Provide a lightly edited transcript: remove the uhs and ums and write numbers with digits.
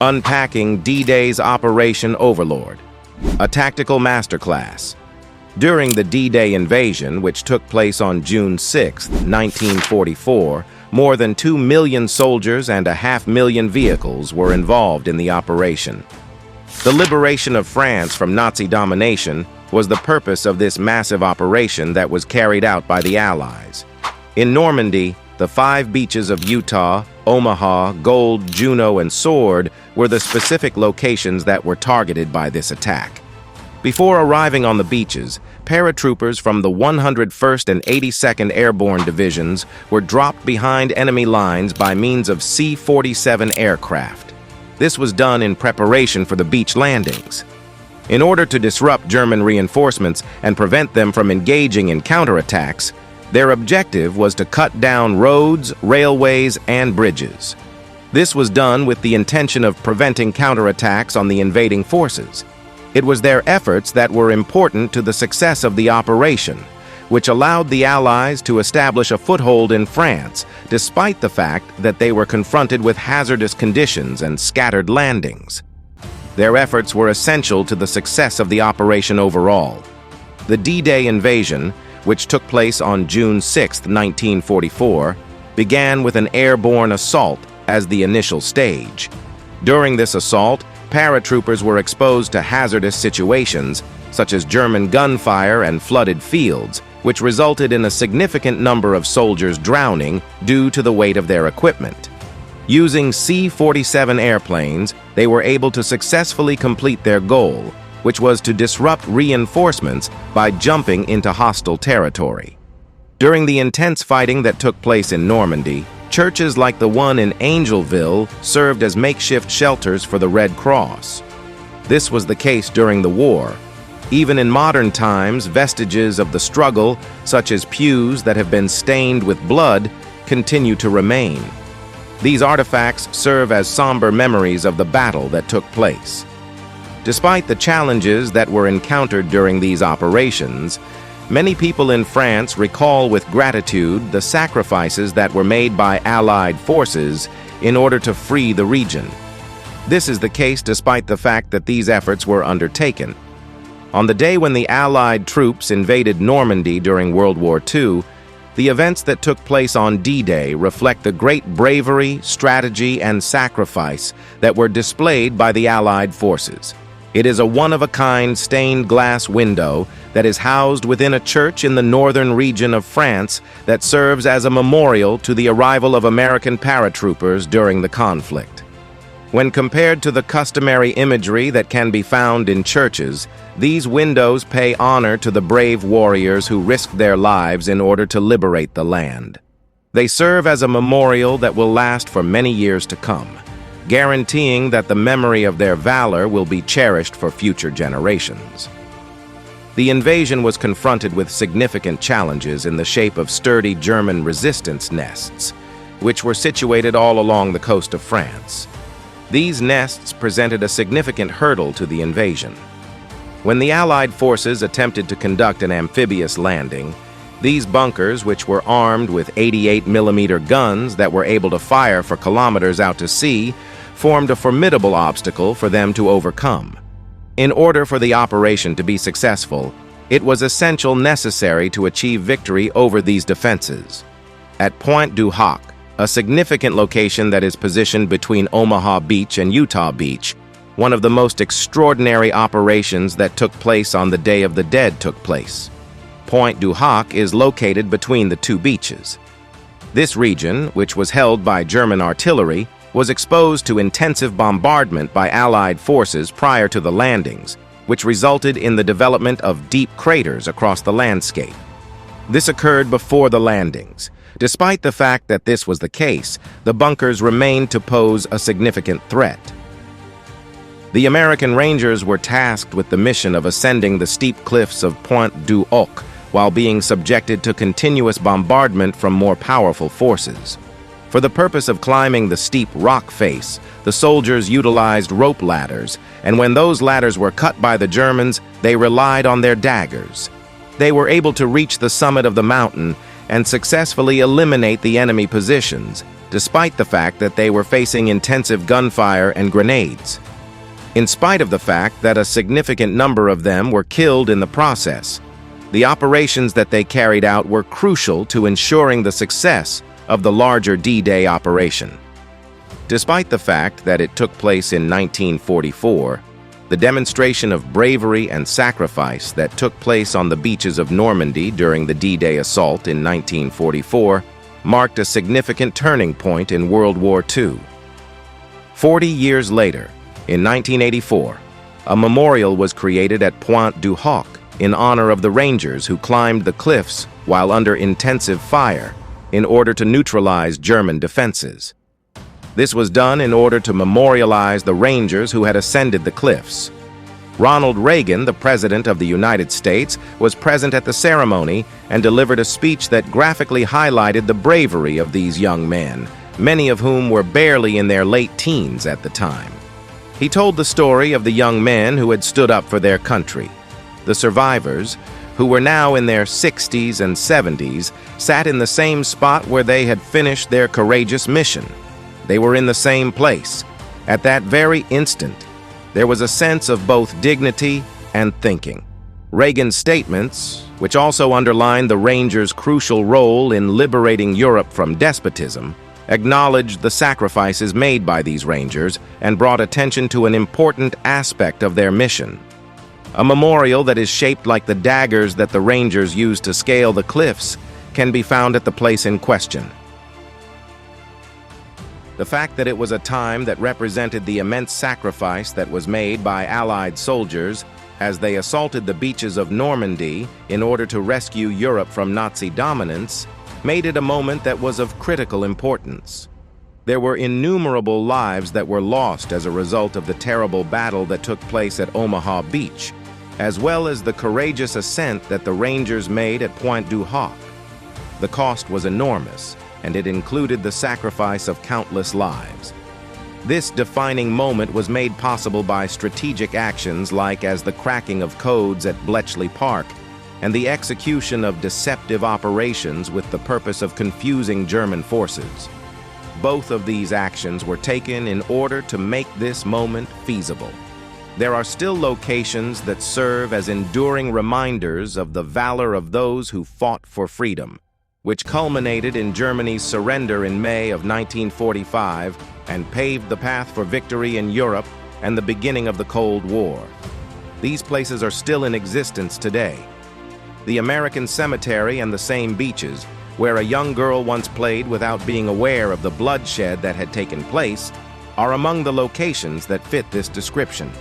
Unpacking D-Day's Operation Overlord, a tactical masterclass. During the D-Day invasion, which took place on June 6, 1944, more than 2 million soldiers and 500,000 vehicles were involved in the operation. The liberation of France from Nazi domination was the purpose of this massive operation that was carried out by the Allies. In Normandy, the 5 beaches of Utah, Omaha, Gold, Juno, and Sword were the specific locations that were targeted by this attack. Before arriving on the beaches, paratroopers from the 101st and 82nd Airborne Divisions were dropped behind enemy lines by means of C-47 aircraft. This was done in preparation for the beach landings. In order to disrupt German reinforcements and prevent them from engaging in counterattacks, their objective was to cut down roads, railways, and bridges. This was done with the intention of preventing counterattacks on the invading forces. It was their efforts that were important to the success of the operation, which allowed the Allies to establish a foothold in France, despite the fact that they were confronted with hazardous conditions and scattered landings. Their efforts were essential to the success of the operation overall. The D-Day invasion, which took place on June 6, 1944, began with an airborne assault as the initial stage. During this assault, paratroopers were exposed to hazardous situations, such as German gunfire and flooded fields, which resulted in a significant number of soldiers drowning due to the weight of their equipment. Using C-47 airplanes, they were able to successfully complete their goal, which was to disrupt reinforcements by jumping into hostile territory. During the intense fighting that took place in Normandy, churches like the one in Angelville served as makeshift shelters for the Red Cross. This was the case during the war. Even in modern times, vestiges of the struggle, such as pews that have been stained with blood, continue to remain. These artifacts serve as somber memories of the battle that took place. Despite the challenges that were encountered during these operations, many people in France recall with gratitude the sacrifices that were made by Allied forces in order to free the region. This is the case despite the fact that these efforts were undertaken. On the day when the Allied troops invaded Normandy during World War II, the events that took place on D-Day reflect the great bravery, strategy, and sacrifice that were displayed by the Allied forces. It is a one-of-a-kind stained glass window that is housed within a church in the northern region of France that serves as a memorial to the arrival of American paratroopers during the conflict. When compared to the customary imagery that can be found in churches, these windows pay honor to the brave warriors who risked their lives in order to liberate the land. They serve as a memorial that will last for many years to come, guaranteeing that the memory of their valor will be cherished for future generations. The invasion was confronted with significant challenges in the shape of sturdy German resistance nests, which were situated all along the coast of France. These nests presented a significant hurdle to the invasion. When the Allied forces attempted to conduct an amphibious landing, these bunkers, which were armed with 88mm guns that were able to fire for kilometers out to sea, formed a formidable obstacle for them to overcome. In order for the operation to be successful, it was essential necessary to achieve victory over these defenses. At Pointe du Hoc, a significant location that is positioned between Omaha Beach and Utah Beach, one of the most extraordinary operations that took place on the Day of the Dead took place. Pointe du Hoc is located between the two beaches. This region, which was held by German artillery, was exposed to intensive bombardment by Allied forces prior to the landings, which resulted in the development of deep craters across the landscape. This occurred before the landings. Despite the fact that this was the case, the bunkers remained to pose a significant threat. The American Rangers were tasked with the mission of ascending the steep cliffs of Pointe du Hoc while being subjected to continuous bombardment from more powerful forces. For the purpose of climbing the steep rock face, the soldiers utilized rope ladders, and when those ladders were cut by the Germans, they relied on their daggers. They were able to reach the summit of the mountain and successfully eliminate the enemy positions, despite the fact that they were facing intensive gunfire and grenades. In spite of the fact that a significant number of them were killed in the process, the operations that they carried out were crucial to ensuring the success of the larger D-Day operation. Despite the fact that it took place in 1944, the demonstration of bravery and sacrifice that took place on the beaches of Normandy during the D-Day assault in 1944 marked a significant turning point in World War II. 40 years later, in 1984, a memorial was created at Pointe du Hoc in honor of the Rangers who climbed the cliffs while under intensive fire in order to neutralize German defenses. This was done in order to memorialize the Rangers who had ascended the cliffs. Ronald Reagan, the President of the United States, was present at the ceremony and delivered a speech that graphically highlighted the bravery of these young men, many of whom were barely in their late teens at the time. He told the story of the young men who had stood up for their country. The survivors, who were now in their 60s and 70s, sat in the same spot where they had finished their courageous mission. They were in the same place. At that very instant, there was a sense of both dignity and thinking. Reagan's statements, which also underlined the Rangers' crucial role in liberating Europe from despotism, acknowledged the sacrifices made by these Rangers and brought attention to an important aspect of their mission. A memorial that is shaped like the daggers that the Rangers used to scale the cliffs can be found at the place in question. The fact that it was a time that represented the immense sacrifice that was made by Allied soldiers as they assaulted the beaches of Normandy in order to rescue Europe from Nazi dominance made it a moment that was of critical importance. There were innumerable lives that were lost as a result of the terrible battle that took place at Omaha Beach, as well as the courageous ascent that the Rangers made at Pointe du Hoc. The cost was enormous, and it included the sacrifice of countless lives. This defining moment was made possible by strategic actions like as the cracking of codes at Bletchley Park and the execution of deceptive operations with the purpose of confusing German forces. Both of these actions were taken in order to make this moment feasible. There are still locations that serve as enduring reminders of the valor of those who fought for freedom, which culminated in Germany's surrender in May of 1945 and paved the path for victory in Europe and the beginning of the Cold War. These places are still in existence today. The American Cemetery and the same beaches, where a young girl once played without being aware of the bloodshed that had taken place, are among the locations that fit this description.